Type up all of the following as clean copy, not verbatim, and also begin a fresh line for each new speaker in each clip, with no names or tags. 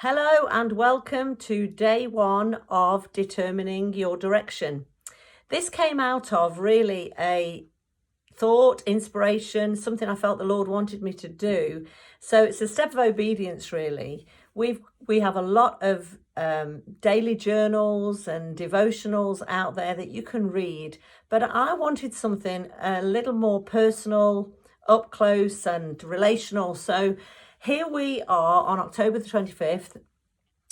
Hello and welcome to day one of determining your direction. This came out of really a thought, inspiration, something I felt the Lord wanted me to do. So it's a step of obedience, really. We have a lot of daily journals and devotionals out there that you can read, but I wanted something a little more personal, up close and relational. So here we are on October the 25th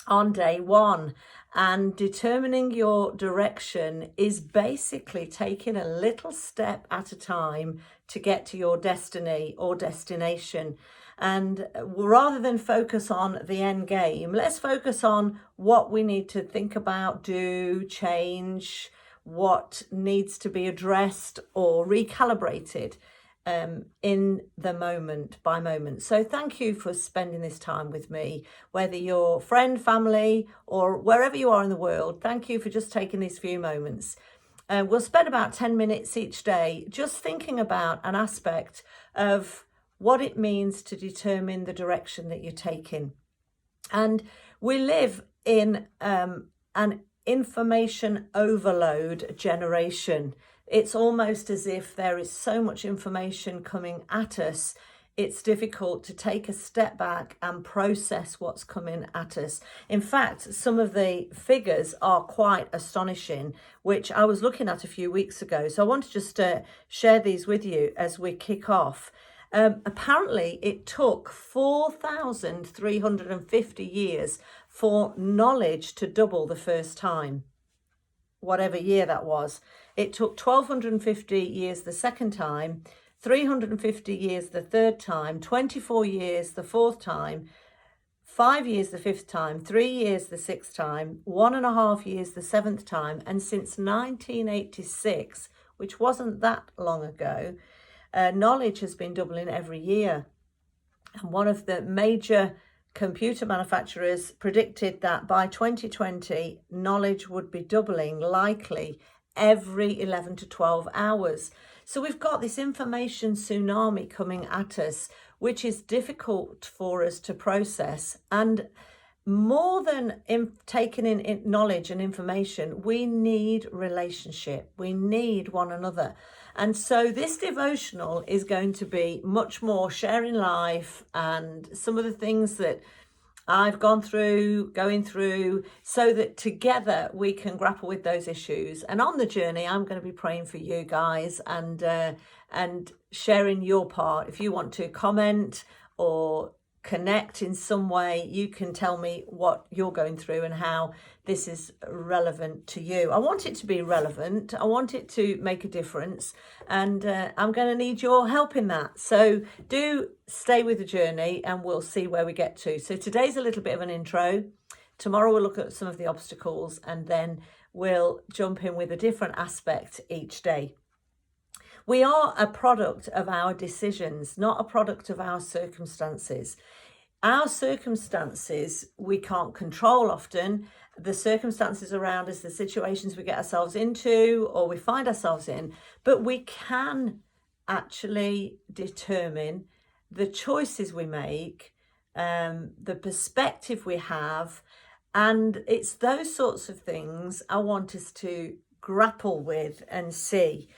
on day one, and determining your direction is basically taking a little step at a time to get to your destiny or destination. And rather than focus on the end game, let's focus on what we need to think about, do, change, what needs to be addressed or recalibrated in the moment by moment. So thank you for spending this time with me, whether you're friend, family, or wherever you are in the world. Thank you for just taking these few moments. We'll spend about 10 minutes each day just thinking about an aspect of what it means to determine the direction that you're taking. And we live in an information overload generation. It's almost as if there is so much information coming at us, it's difficult to take a step back and process what's coming at us. In fact, some of the figures are quite astonishing, which I was looking at a few weeks ago. So I want to just share these with you as we kick off. Apparently, it took 4,350 years for knowledge to double the first time, whatever year that was. It took 1,250 years the second time, 350 years the third time, 24 years the fourth time, 5 years the fifth time, 3 years the sixth time, 1.5 years the seventh time, and since 1986, which wasn't that long ago, knowledge has been doubling every year. And one of the major computer manufacturers predicted that by 2020, knowledge would be doubling likely every 11 to 12 hours. So we've got this information tsunami coming at us, which is difficult for us to process. And more than taking in knowledge and information, we need relationship. We need one another. And so this devotional is going to be much more sharing life and some of the things that I've going through, so that together we can grapple with those issues. And on the journey, I'm going to be praying for you guys and sharing your part. If you want to comment or connect in some way, you can tell me what you're going through and how this is relevant to you. I want it to be relevant. I want it to make a difference, and I'm going to need your help in that. So do stay with the journey and we'll see where we get to. So today's a little bit of an intro. Tomorrow we'll look at some of the obstacles, and then we'll jump in with a different aspect each day. We are a product of our decisions, not a product of our circumstances. Our circumstances we can't control often. The circumstances around us, the situations we get ourselves into or we find ourselves in, but we can actually determine the choices we make, the perspective we have, and it's those sorts of things I want us to grapple with and see.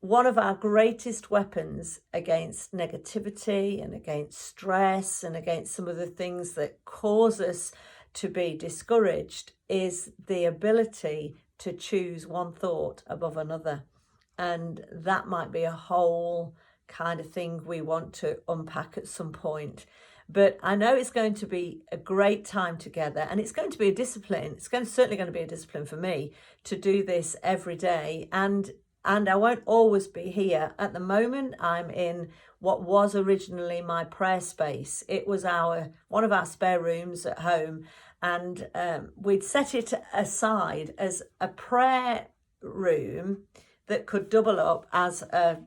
One of our greatest weapons against negativity and against stress and against some of the things that cause us to be discouraged is the ability to choose one thought above another. And that might be a whole kind of thing we want to unpack at some point. But I know it's going to be a great time together, and it's going to be a discipline. It's certainly going to be a discipline for me to do this every day. And I won't always be here. At the moment, I'm in what was originally my prayer space. It was one of our spare rooms at home, and we'd set it aside as a prayer room that could double up as a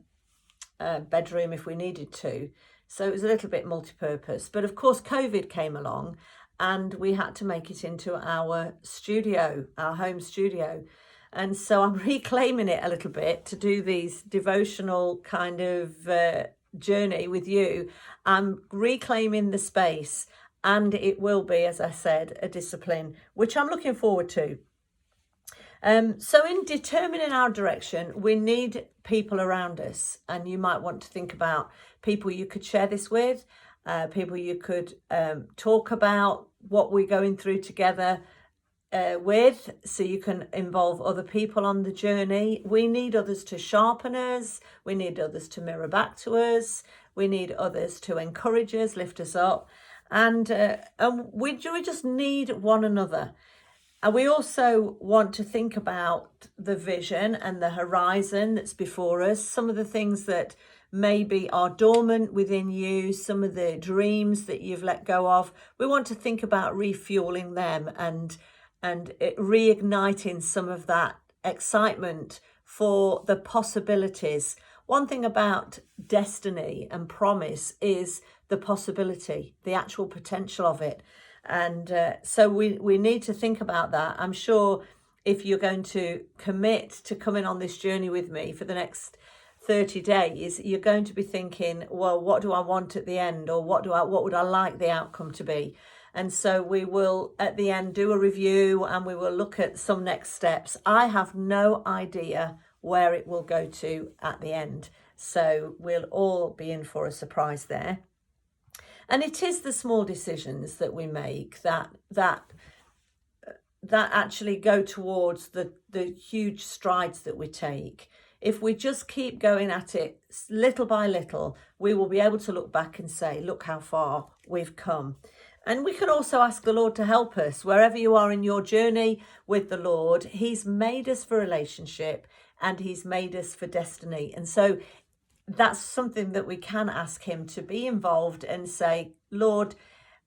bedroom if we needed to. So it was a little bit multi-purpose. But of course, COVID came along, and we had to make it into our studio, our home studio. And so I'm reclaiming it a little bit to do these devotional kind of journey with you. I'm reclaiming the space and it will be, as I said, a discipline, which I'm looking forward to. So in determining our direction, we need people around us, and you might want to think about people you could share this with, people you could talk about what we're going through together with, so you can involve other people on the journey. We need others to sharpen us. We need others to mirror back to us. We need others to encourage us, lift us up, and we just need one another. And we also want to think about the vision and the horizon that's before us, some of the things that maybe are dormant within you, some of the dreams that you've let go of. We want to think about refueling them and reigniting some of that excitement for the possibilities. One thing about destiny and promise is the possibility, the actual potential of it. And so we need to think about that. I'm sure if you're going to commit to coming on this journey with me for the next 30 days, you're going to be thinking, well, what do I want at the end? Or what would I like the outcome to be? And so we will, at the end, do a review and we will look at some next steps. I have no idea where it will go to at the end. So we'll all be in for a surprise there. And it is the small decisions that we make that actually go towards the huge strides that we take. If we just keep going at it little by little, we will be able to look back and say, look how far we've come. And we can also ask the Lord to help us wherever you are in your journey with the Lord. He's made us for relationship and he's made us for destiny. And so that's something that we can ask him to be involved and say, Lord,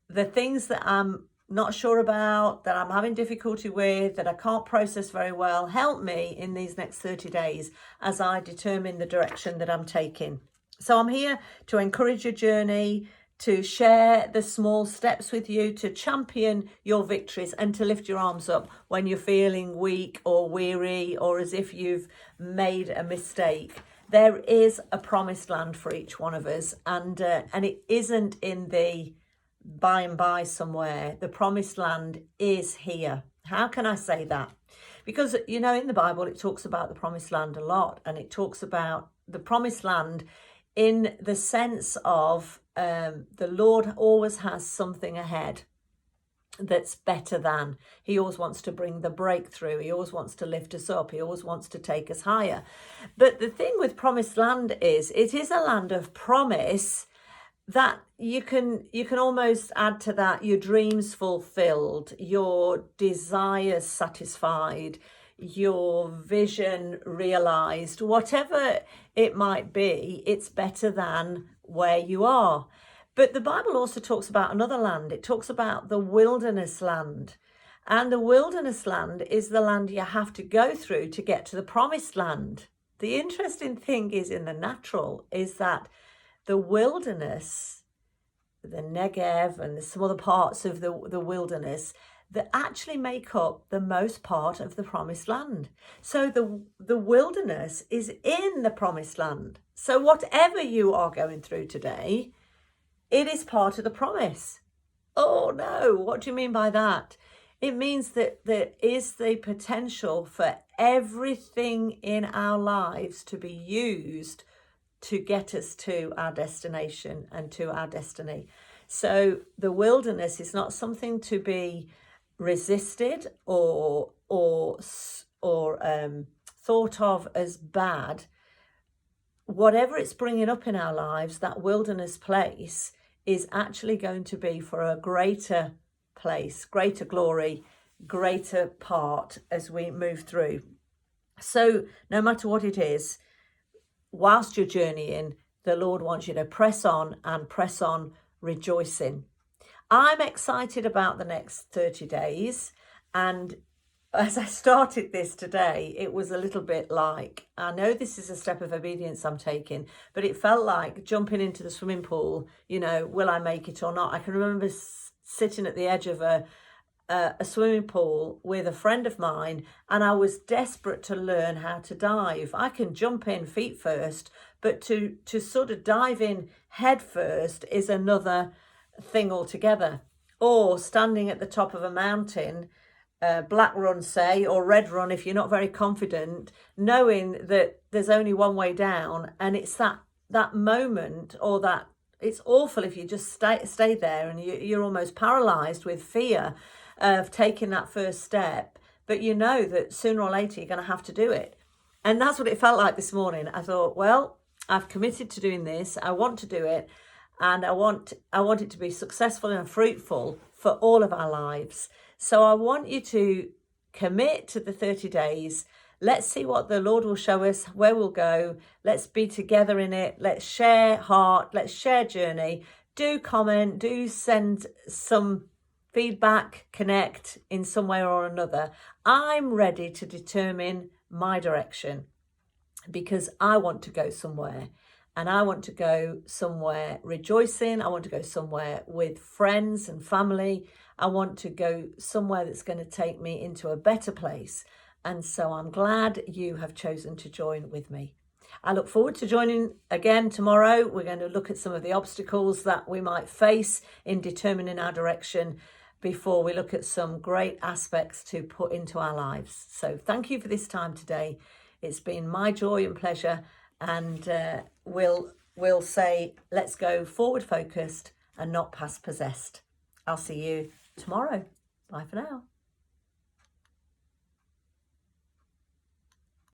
the things that I'm not sure about, that I'm having difficulty with, that I can't process very well, help me in these next 30 days as I determine the direction that I'm taking. So I'm here to encourage your journey, to share the small steps with you, to champion your victories and to lift your arms up when you're feeling weak or weary or as if you've made a mistake. There is a promised land for each one of us, and it isn't in the by and by somewhere. The promised land is here. How can I say that? Because, you know, in the Bible, it talks about the promised land a lot, and it talks about the promised land in the sense of the Lord always has something ahead that's better than. He always wants to bring the breakthrough. He always wants to lift us up. He always wants to take us higher. But the thing with promised land is it is a land of promise that you can almost add to that your dreams fulfilled, your desires satisfied, your vision realized, whatever it might be, it's better than where you are. But the Bible also talks about another land. It talks about the wilderness land. And the wilderness land is the land you have to go through to get to the promised land. The interesting thing is in the natural is that the wilderness, the Negev and some other parts of the wilderness that actually make up the most part of the promised land. So the wilderness is in the promised land. So whatever you are going through today, it is part of the promise. Oh no, what do you mean by that? It means that there is the potential for everything in our lives to be used to get us to our destination and to our destiny. So the wilderness is not something to be resisted or thought of as bad. Whatever it's bringing up in our lives, that wilderness place is actually going to be for a greater place, greater glory, greater part as we move through. So no matter what it is, whilst you're journeying, the Lord wants you to press on and press on rejoicing. I'm excited about the next 30 days. And as I started this today, it was a little bit like, I know this is a step of obedience I'm taking, but it felt like jumping into the swimming pool, you know, will I make it or not? I can remember sitting at the edge of a swimming pool with a friend of mine, and I was desperate to learn how to dive. I can jump in feet first, but to sort of dive in head first is another thing altogether. or standing at the top of a mountain, black run say, or red run if you're not very confident, knowing that there's only one way down, and it's that moment, or that it's awful if you just stay there and you're almost paralyzed with fear of taking that first step, but you know that sooner or later you're going to have to do it. And that's what it felt like this morning. I thought, well, I've committed to doing this. I want to do it, and I want it to be successful and fruitful for all of our lives. So I want you to commit to the 30 days. Let's see what the Lord will show us, where we'll go. Let's be together in it. Let's share heart. Let's share journey. Do comment. Do send some feedback. Connect in some way or another. I'm ready to determine my direction, because I want to go somewhere, and I want to go somewhere rejoicing. I want to go somewhere with friends and family. I want to go somewhere that's going to take me into a better place. And so I'm glad you have chosen to join with me. I look forward to joining again tomorrow. We're going to look at some of the obstacles that we might face in determining our direction before we look at some great aspects to put into our lives. So thank you for this time today. It's been my joy and pleasure. And we'll say, let's go forward focused and not past possessed. I'll see you tomorrow. Bye for now.